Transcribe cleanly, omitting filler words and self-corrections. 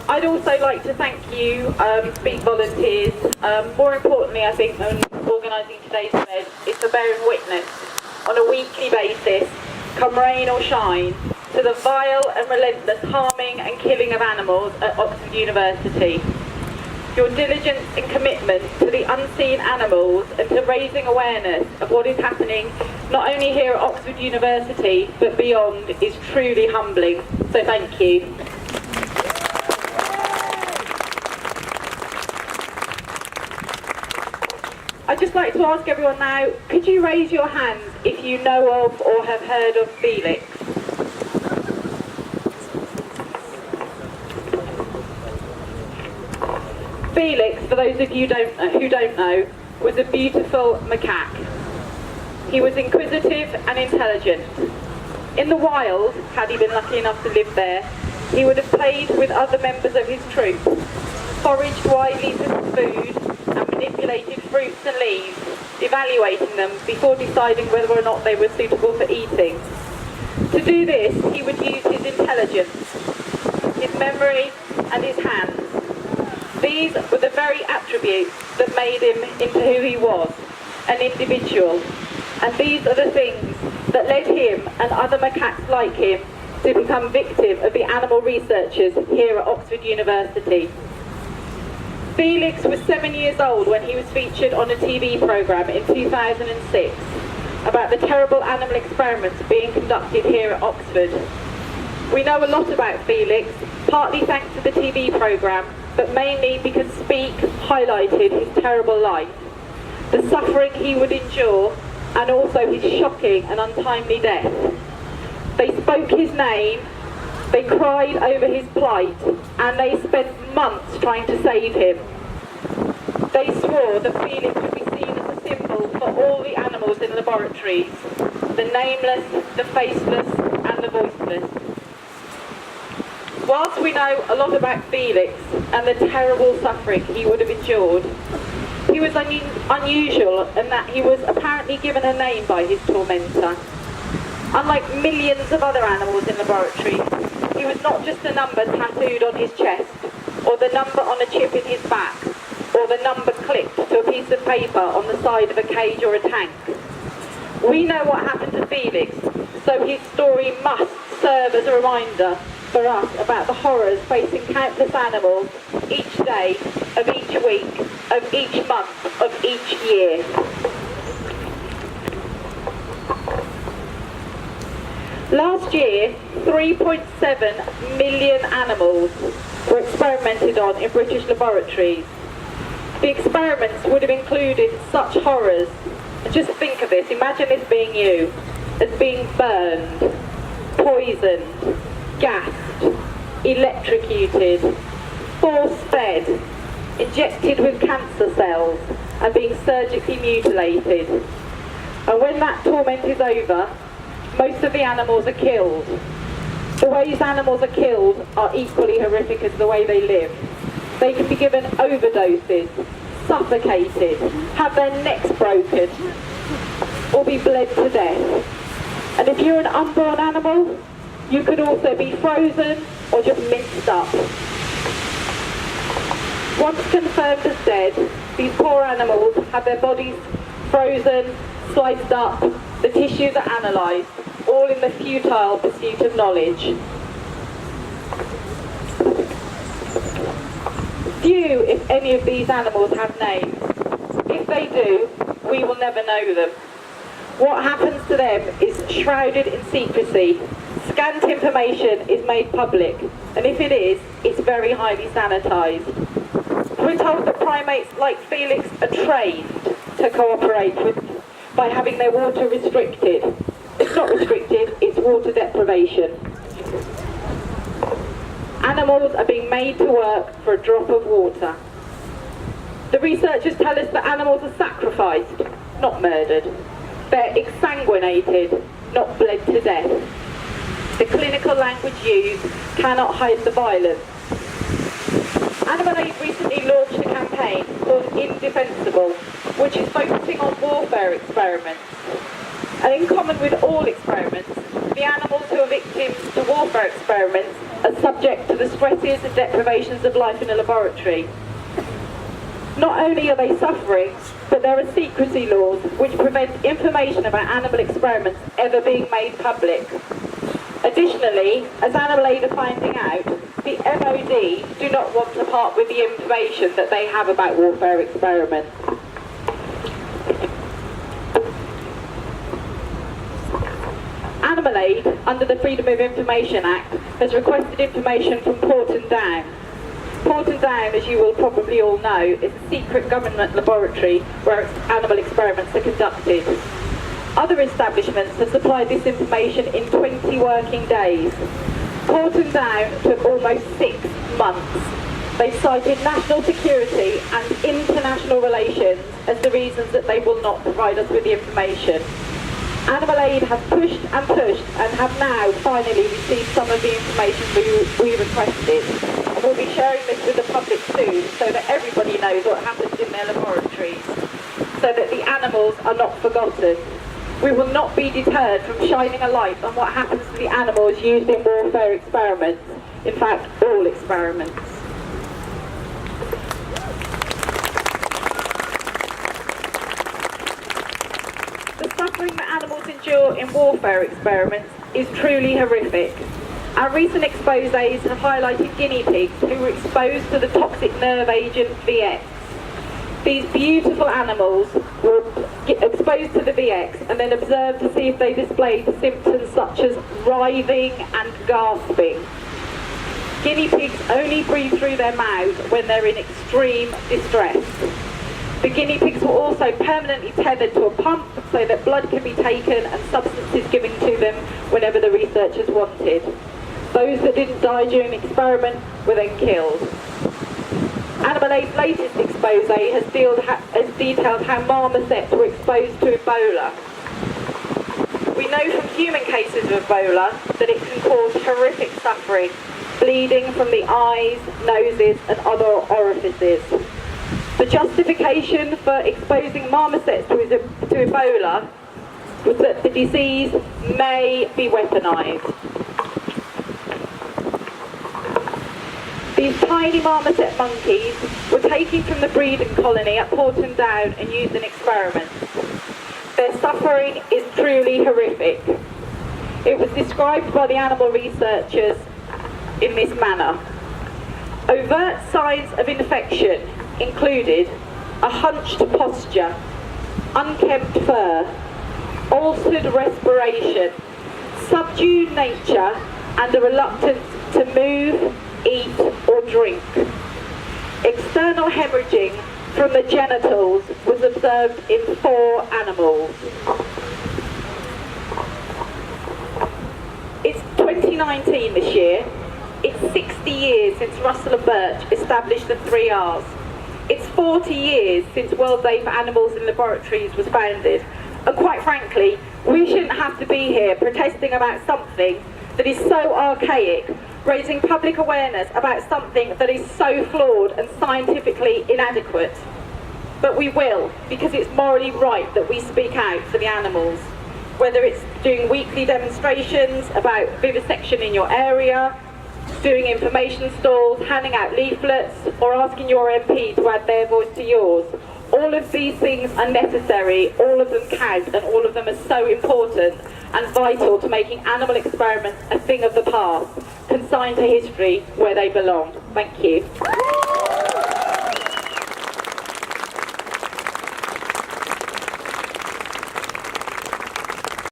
I'd also like to thank you, Speak Volunteers. More importantly, I think, than organising today's event, is for bearing witness on a weekly basis, come rain or shine, to the vile and relentless harming and killing of animals at Oxford University. Your diligence and commitment to the unseen animals and to raising awareness of what is happening not only here at Oxford University but beyond is truly humbling. So thank you. I'd just like to ask everyone now, could you raise your hands if you know of or have heard of Felix? Felix, for those of you who don't know, was a beautiful macaque. He was inquisitive and intelligent. In the wild, had he been lucky enough to live there, he would have played with other members of his troop, foraged widely for food, and manipulated fruits and leaves, evaluating them before deciding whether or not they were suitable for eating. To do this, he would use his intelligence, his memory, and his hands. These were the very attributes that made him into who he was, an individual. And these are the things that led him and other macaques like him to become victim of the animal researchers here at Oxford University. Felix was 7 years old when he was featured on a TV programme in 2006 about the terrible animal experiments being conducted here at Oxford. We know a lot about Felix, partly thanks to the TV programme, but mainly because Speak highlighted his terrible life, the suffering he would endure, and also his shocking and untimely death. They spoke his name, they cried over his plight, and they spent months trying to save him. They swore that Felix would be seen as a symbol for all the animals in laboratories, the nameless, the faceless, and the voiceless. Whilst we know a lot about Felix and the terrible suffering he would have endured, he was unusual in that he was apparently given a name by his tormentor. Unlike millions of other animals in laboratories, he was not just a number tattooed on his chest, or the number on a chip in his back, or the number clipped to a piece of paper on the side of a cage or a tank. We know what happened to Felix, so his story must serve as a reminder for us about the horrors facing countless animals each day, of each week, of each month, of each year. Last year, 3.7 million animals were experimented on in British laboratories. The experiments would have included such horrors. Just think of this, imagine this being you, as being burned, poisoned, gassed, electrocuted, force-fed, injected with cancer cells, and being surgically mutilated. And when that torment is over, most of the animals are killed. The ways animals are killed are equally horrific as the way they live. They can be given overdoses, suffocated, have their necks broken, or be bled to death. And if you're an unborn animal, you could also be frozen or just minced up. Once confirmed as dead, these poor animals have their bodies frozen, sliced up, the tissues are analysed, all in the futile pursuit of knowledge. Few, if any, of these animals have names. If they do, we will never know them. What happens to them is shrouded in secrecy. Scant information is made public, and if it is, it's very highly sanitised. We're told that primates like Felix are trained to cooperate by having their water restricted. It's not restricted, it's water deprivation. Animals are being made to work for a drop of water. The researchers tell us that animals are sacrificed, not murdered. They're exsanguinated, not bled to death. The clinical language used cannot hide the violence. Animal Aid recently launched a campaign called Indefensible, which is focusing on warfare experiments. And in common with all experiments, the animals who are victims to warfare experiments are subject to the stresses and deprivations of life in a laboratory. Not only are they suffering, but there are secrecy laws which prevent information about animal experiments ever being made public. Additionally, as Animal Aid are finding out, the MOD do not want to part with the information that they have about warfare experiments. Animal Aid, under the Freedom of Information Act, has requested information from Porton Down. Porton Down, as you will probably all know, is a secret government laboratory where animal experiments are conducted. Other establishments have supplied this information in 20 working days. Porton Down took almost 6 months. They cited national security and international relations as the reasons that they will not provide us with the information. Animal Aid has pushed and have now finally received some of the information we requested. And we'll be sharing this with the public soon so that everybody knows what happens in their laboratories, so that the animals are not forgotten. We will not be deterred from shining a light on what happens to the animals used in warfare experiments. In fact, all experiments. The suffering that animals endure in warfare experiments is truly horrific. Our recent exposés have highlighted guinea pigs who were exposed to the toxic nerve agent VX. These beautiful animals were exposed to the VX and then observed to see if they displayed symptoms such as writhing and gasping. Guinea pigs only breathe through their mouths when they're in extreme distress. The guinea pigs were also permanently tethered to a pump so that blood can be taken and substances given to them whenever the researchers wanted. Those that didn't die during the experiment were then killed. Animal Aid's latest expose has detailed how marmosets were exposed to Ebola. We know from human cases of Ebola that it can cause horrific suffering, bleeding from the eyes, noses and other orifices. The justification for exposing marmosets to Ebola was that the disease may be weaponized. These tiny marmoset monkeys were taken from the breeding colony at Porton Down and used in experiments. Their suffering is truly horrific. It was described by the animal researchers in this manner. Overt signs of infection included a hunched posture, unkempt fur, altered respiration, subdued nature and a reluctance to move, eat or drink. External hemorrhaging from the genitals was observed in 4 animals. It's 2019 this year. It's 60 years since Russell and Birch established the 3 Rs. It's 40 years since World Day for Animals in Laboratories was founded. And quite frankly, we shouldn't have to be here protesting about something that is so archaic, raising public awareness about something that is so flawed and scientifically inadequate. But we will, because it's morally right that we speak out for the animals. Whether it's doing weekly demonstrations about vivisection in your area, doing information stalls, handing out leaflets, or asking your MP to add their voice to yours. All of these things are necessary, all of them count, and all of them are so important and vital to making animal experiments a thing of the past, consigned to history where they belong. Thank you.